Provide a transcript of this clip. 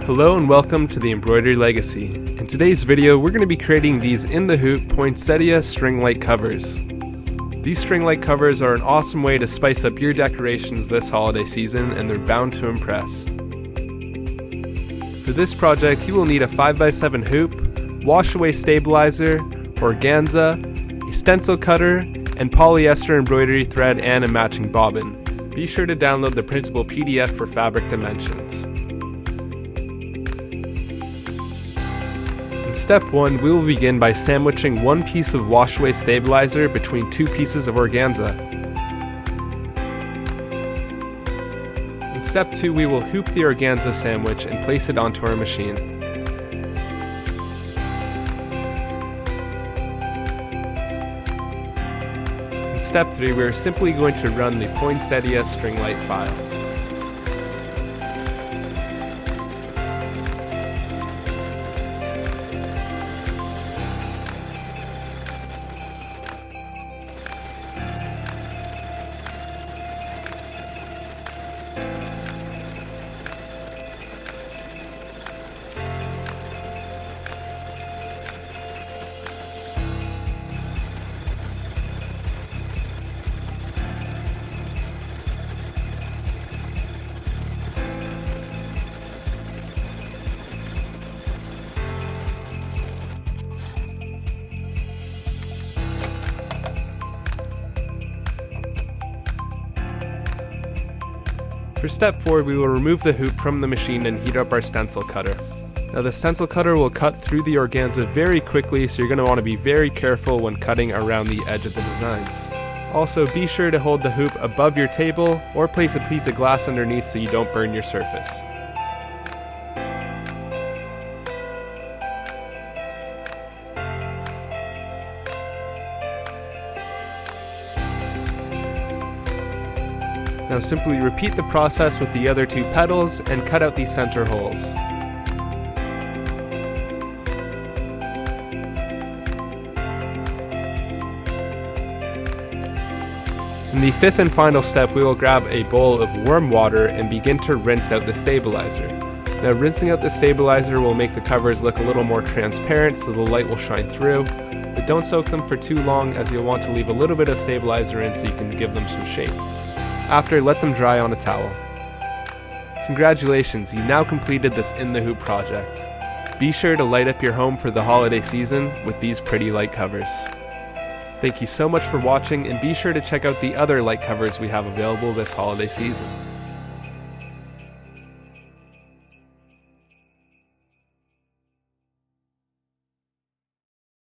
Hello and welcome to the Embroidery Legacy. In today's video, we're going to be creating these in the hoop poinsettia string light covers. These string light covers are an awesome way to spice up your decorations this holiday season, and they're bound to impress. For this project, you will need a 5x7 hoop, wash away stabilizer, organza, a stencil cutter, and polyester embroidery thread and a matching bobbin. Be sure to download the printable PDF for fabric dimensions. In step 1, we will begin by sandwiching one piece of wash-away stabilizer between two pieces of organza. In step 2, we will hoop the organza sandwich and place it onto our machine. In step 3, we are simply going to run the poinsettia string light file. For step 4, we will remove the hoop from the machine and heat up our stencil cutter. Now the stencil cutter will cut through the organza very quickly, so you're going to want to be very careful when cutting around the edge of the designs. Also, be sure to hold the hoop above your table or place a piece of glass underneath so you don't burn your surface. Now simply repeat the process with the other two petals and cut out the center holes. In the fifth and final step, we will grab a bowl of warm water and begin to rinse out the stabilizer. Now rinsing out the stabilizer will make the covers look a little more transparent so the light will shine through, but don't soak them for too long as you'll want to leave a little bit of stabilizer in so you can give them some shape. After, let them dry on a towel. Congratulations, you now completed this in the hoop project. Be sure to light up your home for the holiday season with these pretty light covers. Thank you so much for watching, and be sure to check out the other light covers we have available this holiday season.